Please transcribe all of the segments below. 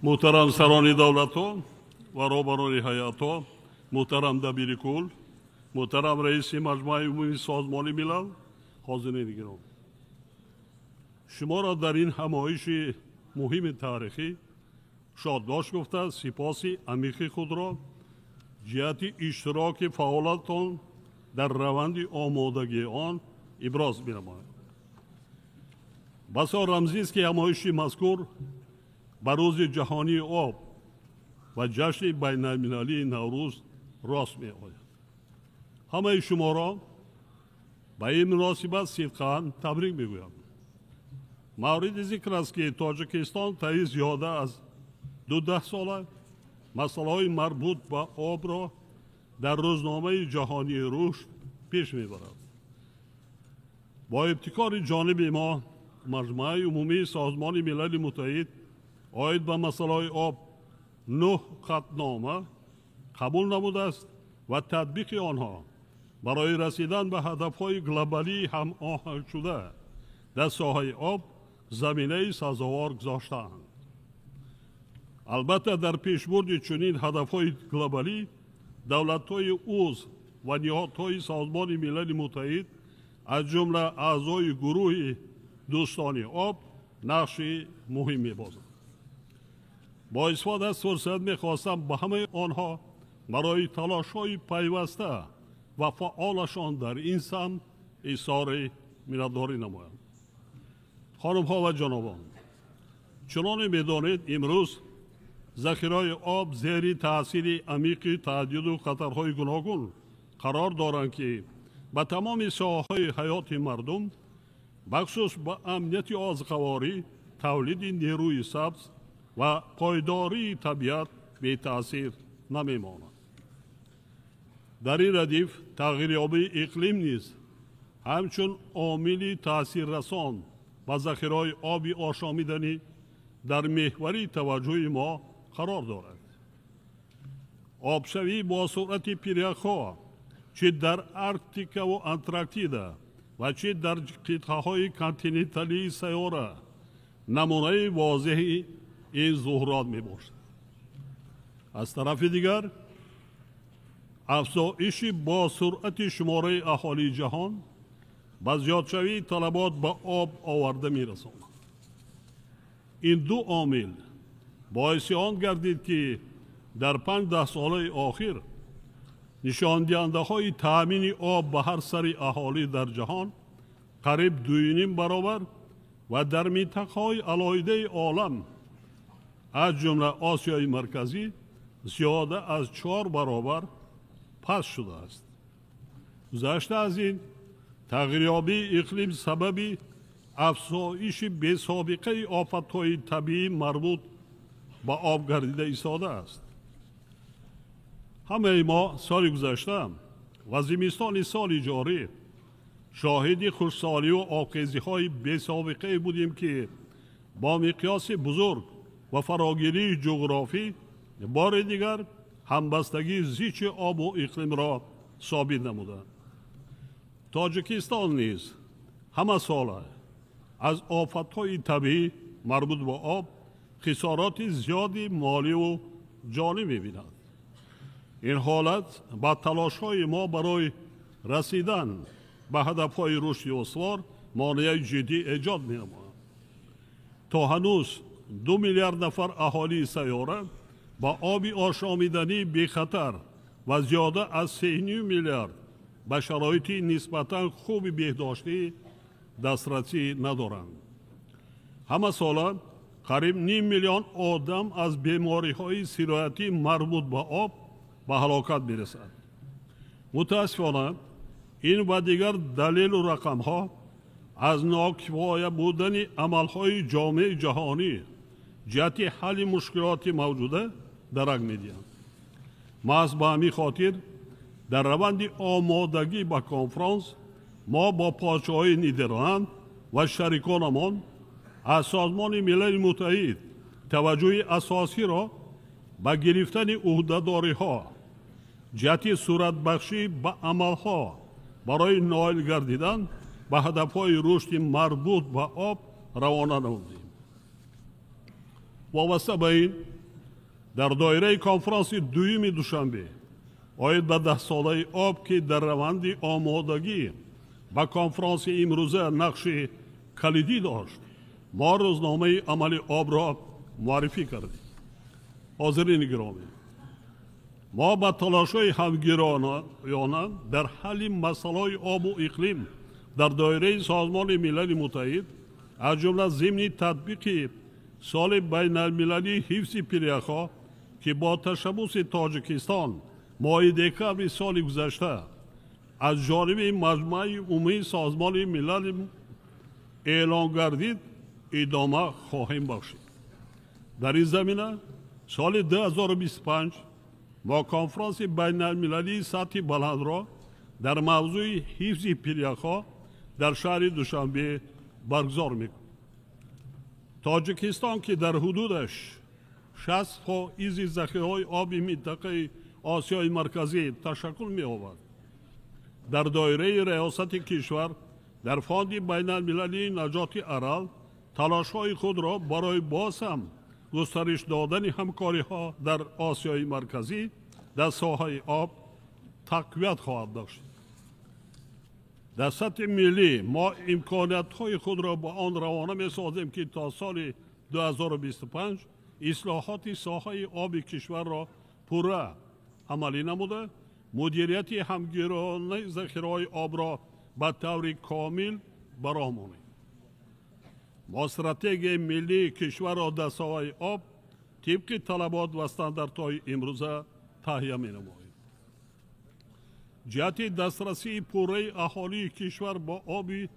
محترم سران دولت ها و رهبران هیئت ها، محترم دبیر کل، محترم رئیس مجمع عمومی سازمان ملل، حاضرین گرامی، شما را در این همایش مهم تاریخی شادباش گفته سپاس عمیق خود را جهت اشتراک فعالتان در روند آمادگی آن ابراز می‌نمایم. بسا رمزی است که همایش مذکور بر روز جهانی آب و جشن بین المللی نوروز راست می‌آید. همه شما را به این مناسبت صدقاً تبریک می‌گویم. مورد ذکر است که تاجیکستان طی زیاده از 12 ساله مسائل مربوط به آب را در روزنامه جهانی رشد پیش می‌برد. با ابتکار جانب ما مجمع عمومی سازمان ملل متحد آید به مسائل آب 9 خطنامه قبول نموده است و تطبیق آنها برای رسیدن به هدف‌های گلوبالی هم آهنگ شده در ساحه آب زمینه سازوار گذاشتند. البته در پیشبرد چنین هدف‌های گلوبالی دولت‌های عضو و نهادهای سازمان ملل متحد از جمله اعضای گروه دوستان آب نقش مهمی بازند. با استفاده از فرصت می‌خواستم به همه آنها برای تلاش‌های پیوسته و فعالشان در این سمت اظهار مینت‌داری نمایم. خانم‌ها و جنابان، چنانکه می‌دانید امروز ذخیره‌های آب زیر تاثیر عمیق تهدید و خطرهای گوناگون قرار دارند که به تمام ساحه‌های حیات مردم بخصوص به امنیت آزقواری، تولید نیروی سبز و پایداری طبیعت بی تأثیر نمی‌ماند. در این ردیف تغییریابی اقلیم نیز همچون عامل تأثیررسان و ذخیره‌های آبی آشامیدنی در محور توجه ما قرار دارد. آبشوی با سرعت پیرک‌ها چه در ارکتیکا و انتارکتیدا و چه در قطعه‌های کانتیننتالی سیاره نمونه واضحی این ظهورات می‌باشد. از طرف دیگر افزایش با سرعت شماره اهالی جهان به زیادشوی طلبات به آب آورده می‌رساند. این دو عامل باعث آن گردید که در 5-10 ساله آخر نشاندهنده‌های تأمین آب به هر سر اهالی در جهان قریب 2.5 برابر و در منطقه‌های علاهده عالم از جمله آسیای مرکزی زیاده از 4 برابر پس شده است. گذشته از این تغییریابی اقلیم سببی افزایش بی‌سابقه آفت‌های طبیعی مربوط به آب گردیده ایستاده است. همه ما سال گذشته و زمستان سال جاری شاهد خشکسالی و آبخیزی‌های بی‌سابقه بودیم که با مقیاس بزرگ و فراگیری جغرافی بار دیگر همبستگی زیچ آب و اقلیم را ثابت نمودند. تاجیکستان نیز همه ساله از آفت‌های طبیعی مربوط به آب خسارات زیادی مالی و جانی می‌بیند. این حالت با تلاش‌های ما برای رسیدن به هدف‌های رشد استوار مانع جدی ایجاد می‌نماید. تا هنوز 2 میلیارد نفر اهالی سیاره با آبی آشامیدنی بی خطر و زیاده از 3.5 میلیارد به شرایط نسبتاً خوب بهداشتی دسترسی ندارند. همه ساله قریب 5 میلیون آدم از بیماری‌های سرایتی مربوط به آب به هلاکت می‌رسند. متأسفانه این و دیگر دلیل و رقم‌ها از ناکفایه بودن عمل‌های جامعه جهانی جهت حل مشکلات موجوده درک می‌دهند. محض به همین خاطر در روند آمادگی به کنفرانس ما با پادشاهی نیدرلند و شریکانمان از سازمان ملل متحد توجه اساسی را به گرفتن عهده‌داری‌ها جهت صورت بخشی به عمل‌ها برای نائل گردیدن به هدف‌های رشد مربوط به آب روانه نمودیم. وابسته به این در دایره کنفرانس دویم دوشنبه آید به 10 ساله آب که در روند آمادگی به کنفرانس امروزه نقش کلیدی داشت ما روزنامه عمل آب را معرفی کردیم. حاضرین گرامی، ما با تلاش‌های همگرایانه در حل مسائل آب و اقلیم در دایره سازمان ملل متحد از جمله ضمن تطبیق سال بین المللی حفظ پریخ‌ها که با تشبث تاجیکستان ماه دکبر سال گذشته از جانب مجمع عمومی سازمان ملل اعلان گردید ادامه خواهیم بخشید. در این زمینه سال 2025 ما کنفرانس بین المللی سطح بلند را در موضوع حفظ پریخ‌ها در شهر دوشنبه برگزار میکنیم. تاجیکستان که در حدودش 60% ذخیره‌های آب منطقه آسیای مرکزی تشکل می‌یابد، در دایره ریاست کشور در فاند بین المللی نجات ارال تلاش‌های خود را برای باز هم گسترش دادن همکاری‌ها در آسیای مرکزی در ساحه آب تقویت خواهد داشت. در سطح ملی ما امکانیت‌های خود را با آن روانه می‌سازیم که تا سال 2025 اصلاحات ساحه آب کشور را پوره عملی نموده مدیریت همگرایانه ذخیره‌های آب را به طور کامل برآوریم. ما استراتژی ملی کشور را در ساحه آب طبق طلبات و استانداردهای امروزه تهیه می‌نماییم. جهت دسترسی پوره اهالی کشور با آبی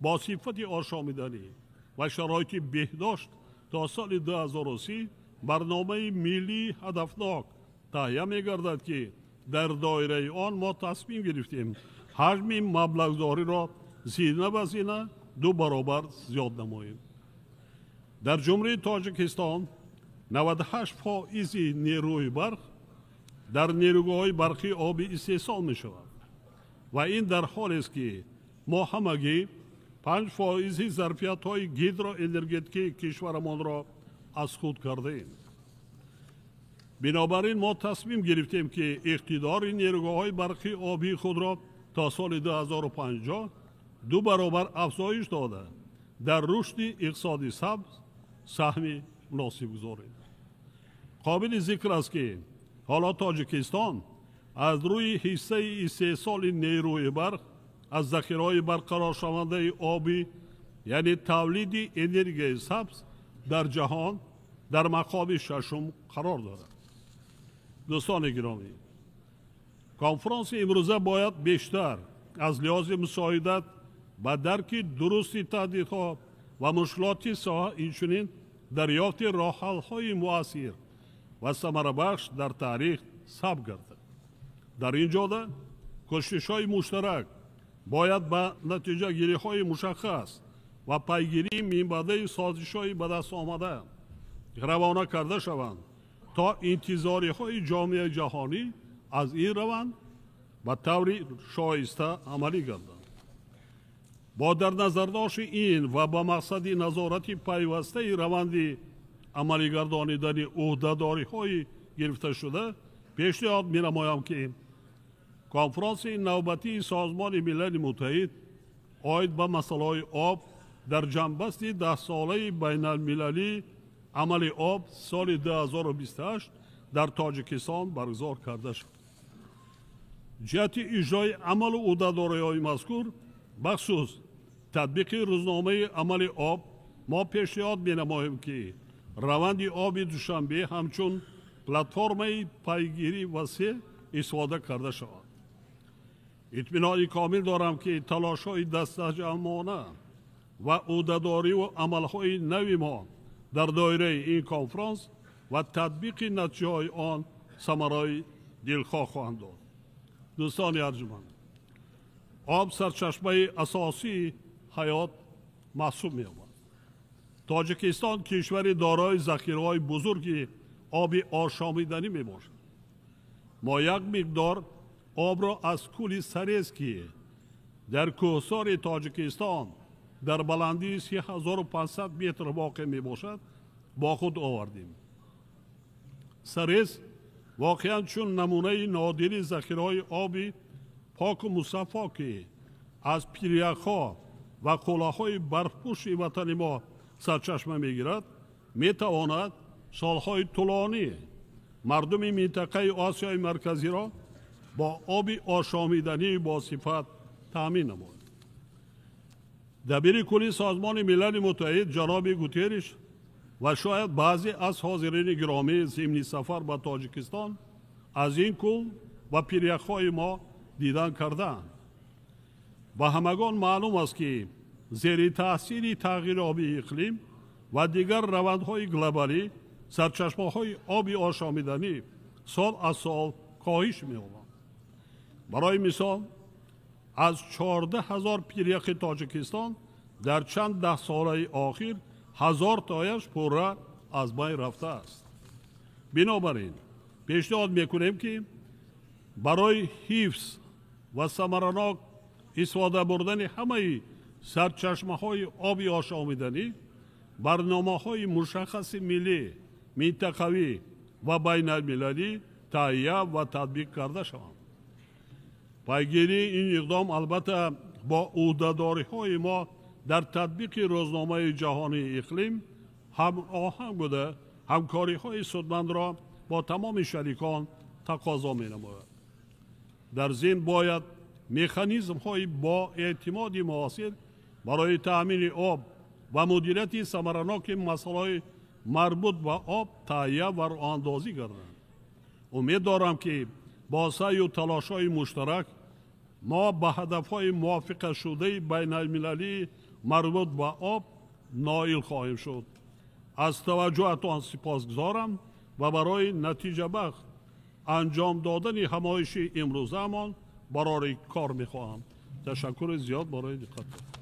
با صفت آشامیدنی و شرایط بهداشت تا سال 2030 برنامه ملی هدفناک تهیه می‌گردد که در دایره آن ما تصمیم گرفتیم حجم مبلغ‌داری را زینه به زینه 2 برابر زیاد نماییم. در جمهوری تاجیکستان 98% نیروی برق در نیروگاه‌های برقی آبی استحصال می‌شود و این در حالی است که ما همگی 5% ظرفیت‌های هیدروانرژتیکی کشورمان را از خود کرده‌ایم. بنابراین ما تصمیم گرفتیم که اقتدار نیروگاه‌های برقی آبی خود را تا سال 2050 2 برابر افزایش داده در رشد اقتصادی سبز سهم مناسب گذاریم. قابل ذکر است که حالا تاجیکستان از روی حصه استحصال نیروی برق از ذخیره‌های برقرار شونده آبی یعنی تولید انرژی سبز در جهان در مقام 6 قرار دارد. دوستان گرامی، کنفرانس امروزه باید بیشتر از لحاظ مساعدت و درک درست تهدیدها و مشکلات ساحه اینچنین دریافت راه‌حل‌های مؤثر و ثمره‌بخش در تاریخ ثبت گردد. در این جهت کوشش‌های مشترک باید به نتیجه گیری‌های مشخص و پیگیری منبع سازش‌های به دست آمده روانه کرده شوند تا انتظارهای جامعه جهانی از این روند به طور شایسته عملی گردند. با در نظر داشت این و با مقصد نظارت پیوسته روند عملی گردانیدن عهده‌داری‌های گرفته شده پیشنهاد می‌نمایم که کنفرانس نوبتی سازمان ملل متحد آید به مسائل آب در جنبست 10 ساله بین المللی عمل آب سال 2028 در تاجیکستان برگزار کرده شد. جهت اجرای عمل و عهده‌داری‌های مذکور بخصوص تطبیق روزنامه عمل آب ما پیشنهاد می‌نماییم که روند آب دوشنبه همچون پلتفرم پیگیری وسیع استفاده کرده شود. اطمینان کامل دارم که تلاش‌های دستجمعانه و عهده‌داری و عمل‌های نوی ما در دایره این کنفرانس و تطبیق نتیجه‌های آن ثمره‌ای دلخواه خواهند داد. دوستان ارجمند، آب سرچشمه اساسی حیات محسوب می‌یابد. تاجیکستان کشور دارای ذخیره‌های بزرگی آب آشامیدنی میباشد. ما یک مقدار آب را از کوه سریز که در کوهسار تاجیکستان در بلندی 3500 متر واقع می باشد با خود آوردیم. سرس واقعا چون نمونه نادری ذخیره‌های آبی پاک و مصفا که از پیریخ‌ها و کلاه‌های برفپوشی وطن ما سرچشمه می‌گیرد، می‌تواند سالهای طولانی مردم منطقه آسیای مرکزی را با آب آشامیدنی با صفت تأمین نماید. دبیر کلی سازمان ملل متحد جناب گوترش و شاید بعضی از حاضرین گرامی ضمن سفر به تاجیکستان از این کل و پیریخ‌های ما دیدن کردند. به همگان معلوم است که زیر تاثیر تغییر آبی اقلیم و دیگر روندهای گلوبالی سرچشمه‌های آب آشامیدنی سال از سال کاهش می‌یابند. برای مثال از 14,000 پیریخ تاجیکستان در چند ده ساله آخر 1000 تایش پوره از بین رفته است. بنابراین پیشنهاد میکنیم که برای حفظ و ثمرناک استفاده بردن همه سرچشمه‌های آب آشامیدنی برنامه‌های مشخص ملی، منطقوی و بین المللی تهیه و تطبیق کرده شوند. پیگیری این اقدام البته با عهده‌داری‌های ما در تطبیق روزنامه جهانی اقلیم هم آهنگ بوده همکاری‌های سودمند را با تمام شریکان تقاضا می‌نماید. در ضمن باید مکانیزم‌های با اعتماد معاصر برای تأمین آب و مدیریت ثمرناک مسائل مربوط به آب تهیه و راه‌اندازی گردند. امید دارم که با سعی و تلاش‌های مشترک ما به هدف‌های موافقه شده بین المللی مربوط به آب نائل خواهیم شد. از توجهتان سپاسگزارم و برای نتیجه بخش انجام دادن همایش امروزمان برای کار می‌خواهم. تشکر زیاد برای دقت.